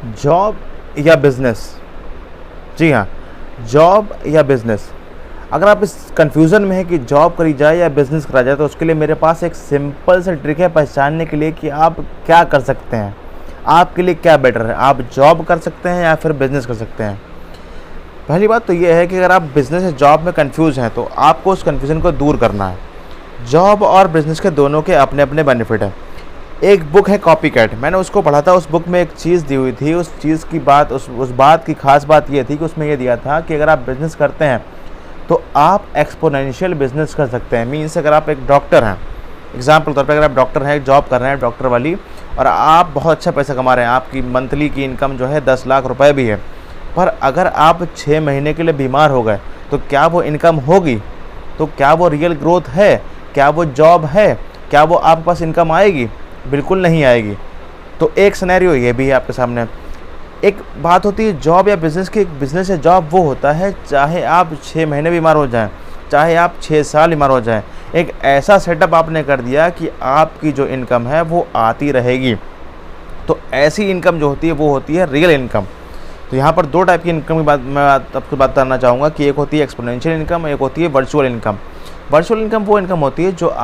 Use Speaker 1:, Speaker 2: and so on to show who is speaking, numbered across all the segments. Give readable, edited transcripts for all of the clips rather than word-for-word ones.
Speaker 1: Job या business? जी हाँ, job या बिजनेस। अगर आप इस कन्फ्यूज़न में है कि जॉब करी जाए या बिज़नेस करा जाए, तो उसके लिए मेरे पास एक सिंपल सा ट्रिक है पहचानने के लिए कि आप क्या कर सकते हैं, आपके लिए क्या बेटर है। आप जॉब कर सकते हैं या फिर बिज़नेस कर सकते हैं। पहली बात तो ये है कि अगर आप बिज़नेस या जॉब में कन्फ्यूज़ हैं, तो आपको उस कन्फ्यूज़न को दूर करना है। जॉब और बिज़नेस के दोनों के अपने अपने बेनिफिट हैं। एक बुक है कॉपीकैट, मैंने उसको पढ़ा था। उस बुक में एक चीज़ दी हुई थी, उस चीज़ की बात उस बात की ख़ास बात ये थी कि उसमें ये दिया था कि अगर आप बिज़नेस करते हैं तो आप एक्सपोनेंशियल बिज़नेस कर सकते हैं। मीन्स अगर आप एक डॉक्टर हैं, एग्जाम्पल के तौर पे अगर आप डॉक्टर हैं, जॉब कर रहे हैं डॉक्टर वाली, और आप बहुत अच्छा पैसा कमा रहे हैं, आपकी मंथली की इनकम जो है 10 लाख रुपए भी है, पर अगर आप 6 महीने के लिए बीमार हो गए, तो क्या वो इनकम होगी? तो क्या वो रियल ग्रोथ है? क्या वो जॉब है? क्या वो आपके पास इनकम आएगी? बिल्कुल नहीं आएगी। तो एक सिनेरियो ये भी है आपके सामने। एक बात होती है जॉब या बिज़नेस की। एक बिज़नेस या जॉब वो होता है, चाहे आप 6 महीने बीमार हो जाएं, चाहे आप 6 साल बीमार हो जाएं, एक ऐसा सेटअप आपने कर दिया कि आपकी जो इनकम है वो आती रहेगी। तो ऐसी इनकम जो होती है वो होती है रियल इनकम। तो यहाँ पर 2 टाइप की इनकम की बात मैं आपको बात करना चाहूँगा कि एक होती है एक्सपोनेंशियल इनकम, एक होती है वर्चुअल इनकम। वर्चुअल इनकम वो इनकम होती है जो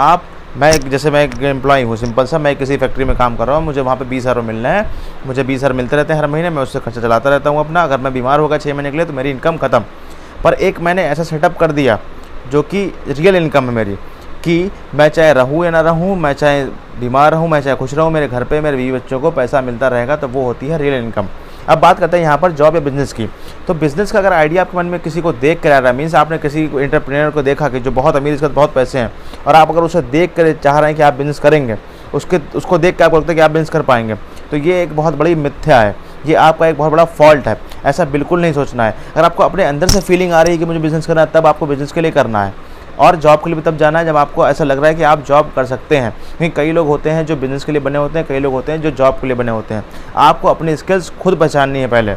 Speaker 1: मैं एक एम्प्लॉय हूँ, सिंपल सा, मैं किसी फैक्ट्री में काम कर रहा हूँ, मुझे वहाँ पे 20,000 मिलना है, मुझे 20,000 मिलते रहते हैं हर महीने, मैं उससे खर्चा चलाता रहता हूँ अपना। अगर मैं बीमार हो गया 6 महीने के लिए तो मेरी इनकम ख़त्म। पर एक मैंने ऐसा सेटअप कर दिया जो कि रियल इनकम है मेरी, कि मैं चाहे रहूँ या ना रहूँ, मैं चाहे बीमार रहूँ, मैं चाहे खुश रहूँ, मेरे घर पे मेरे बीवी बच्चों को पैसा मिलता रहेगा, तो वो होती है रियल इनकम। अब बात करते हैं यहाँ पर जॉब या बिज़नेस की। तो बिज़नेस का अगर आइडिया आपके मन में किसी को देख कर आ रहा है, मीन्स आपने किसी एंटरप्रेन्योर को देखा कि जो बहुत अमीर, इसके पास बहुत पैसे हैं, और आप अगर उसे देख कर चाह रहे हैं कि आप बिज़नेस करेंगे, उसको देख कर आपको लगता है कि आप बिज़नेस कर पाएंगे, तो ये एक बहुत बड़ी मिथ्या है, ये आपका एक बहुत बड़ा फॉल्ट है। ऐसा बिल्कुल नहीं सोचना है। अगर आपको अपने अंदर से फीलिंग आ रही है कि मुझे बिज़नेस करना है, तब आपको बिज़नेस के लिए करना है। और जॉब के लिए भी तब जाना है जब आपको ऐसा लग रहा है कि आप जॉब कर सकते हैं। क्योंकि कई लोग होते हैं जो बिज़नेस के लिए बने होते हैं, कई लोग होते हैं जो जॉब के लिए बने होते हैं। आपको अपनी स्किल्स खुद पहचाननी है पहले।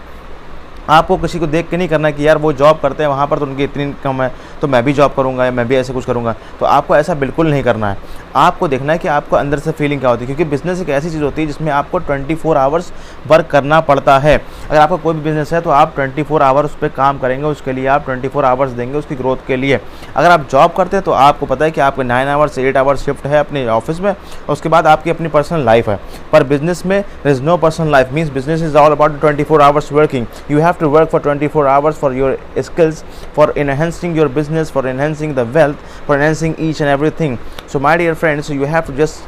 Speaker 1: आपको किसी को देख के नहीं करना कि यार वो जॉब करते हैं वहाँ पर तो उनकी इतनी इनकम है, तो मैं भी जॉब करूँगा या मैं भी ऐसे कुछ करूँगा। तो आपको ऐसा बिल्कुल नहीं करना है। आपको देखना है कि आपको अंदर से फीलिंग क्या होती है, क्योंकि बिज़नेस एक ऐसी चीज़ होती है जिसमें आपको 24 आवर्स वर्क करना पड़ता है। अगर आपका कोई भी बिज़नेस है तो आप 24 आवर उस पर काम करेंगे, उसके लिए आप 24 आवर्स देंगे उसकी ग्रोथ के लिए। अगर आप जॉब करते हैं तो आपको पता है कि आपके 9 आवर्स 8 आवर्स शिफ्ट है अपने ऑफिस में, और उसके बाद आपकी अपनी पर्सनल लाइफ है। पर बिज़नेस में there is no personal life, means business is all about 24 hours working. You have to work for 24 hours for your skills, for enhancing your business, for enhancing the wealth, for enhancing each and everything. So my dear friends, you have to just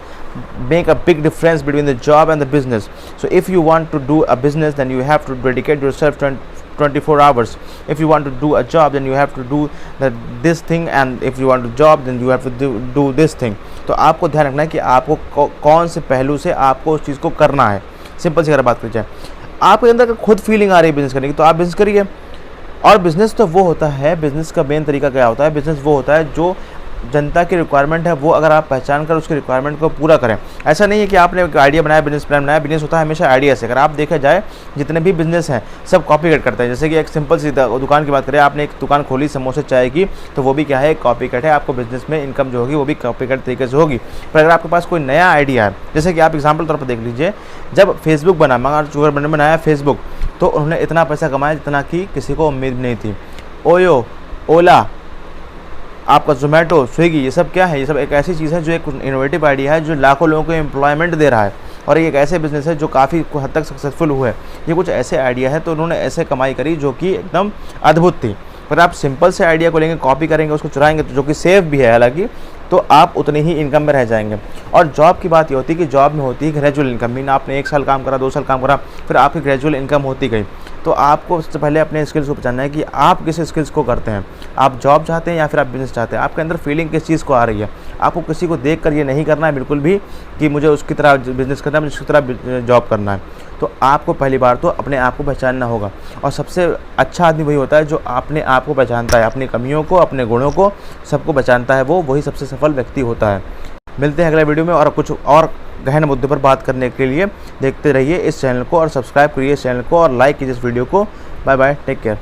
Speaker 1: make a big difference between the job and the business. So if you want to do a business, then you have to dedicate yourself 24 hours. If you want to do a job, then you have to do this thing, and if you want to job, then you have to do this thing. तो आपको ध्यान रखना है कि आपको कौन से पहलू से आपको उस चीज़ को करना है। सिंपल सी अगर बात की जाए, आपके अंदर अगर खुद फीलिंग आ रही है बिज़नेस करने की, तो आप बिज़नेस करिए। और बिज़नेस तो वो होता है, बिज़नेस का मेन तरीका क्या होता है, बिज़नेस वो होता है जो जनता की रिक्वायरमेंट है, वो अगर आप पहचान कर उसकी रिक्वायरमेंट को पूरा करें। ऐसा नहीं है कि आपने एक आइडिया बनाया, बिजनेस प्लान बनाया। बिजनेस होता है हमेशा आइडिया से। अगर आप देखा जाए जितने भी बिजनेस हैं सब कॉपी कट करते हैं। जैसे कि एक सिंपल सी दुकान की बात करें, आपने एक दुकान खोली समोसे चाय की, तो वो भी क्या है, एक कॉपी कट है। आपको बिजनेस में इनकम जो होगी वो भी कॉपी कट तरीके से होगी। पर अगर आपके पास कोई नया आइडिया है, जैसे कि आप एग्जाम्पल तौर पर देख लीजिए, जब फेसबुक बना, मार्क जुकरबर्ग ने बनाया फेसबुक, तो उन्होंने इतना पैसा कमाया जितना कि किसी को उम्मीद नहीं थी। ओयो, ओला, आपका जोमेटो, स्विगी, ये सब क्या है, ये सब एक ऐसी चीज़ है जो एक इनोवेटिव आइडिया है जो लाखों लोगों को एम्प्लॉयमेंट दे रहा है, और ये एक ऐसे बिजनेस है जो काफ़ी हद तक सक्सेसफुल हुए। ये कुछ ऐसे आइडिया है, तो उन्होंने ऐसे कमाई करी जो कि एकदम अद्भुत थी। पर आप सिंपल से आइडिया को लेंगे, कॉपी करेंगे, उसको चुराएंगे, तो जो कि सेफ भी है हालांकि, तो आप उतनी ही इनकम में रह जाएंगे। और जॉब की बात ये होती है कि जॉब में होती है ग्रेजुअल इनकम। मीन आपने 1 साल काम करा, 2 साल काम करा, फिर आपकी ग्रेजुअल इनकम होती गई। तो आपको सबसे पहले अपने स्किल्स को पहचानना है कि आप किस स्किल्स को करते हैं। आप जॉब चाहते हैं या फिर आप बिजनेस चाहते हैं। आपके अंदर फीलिंग किस चीज़ को आ रही है। आपको किसी को देख कर ये नहीं करना है बिल्कुल भी कि मुझे उसकी तरह बिजनेस करना है, मुझे उसकी तरह जॉब करना है। तो आपको पहली बार तो अपने आप को पहचानना होगा, और सबसे अच्छा आदमी वही होता है जो अपने आप को पहचानता है, अपनी कमियों को, अपने गुणों को, सबको पहचानता है, वही सबसे सफल व्यक्ति होता है। मिलते हैं अगले वीडियो में, और कुछ और गहन मुद्दे पर बात करने के लिए देखते रहिए इस चैनल को, और सब्सक्राइब करिए इस चैनल को, और लाइक कीजिए इस वीडियो को। Bye bye, take care.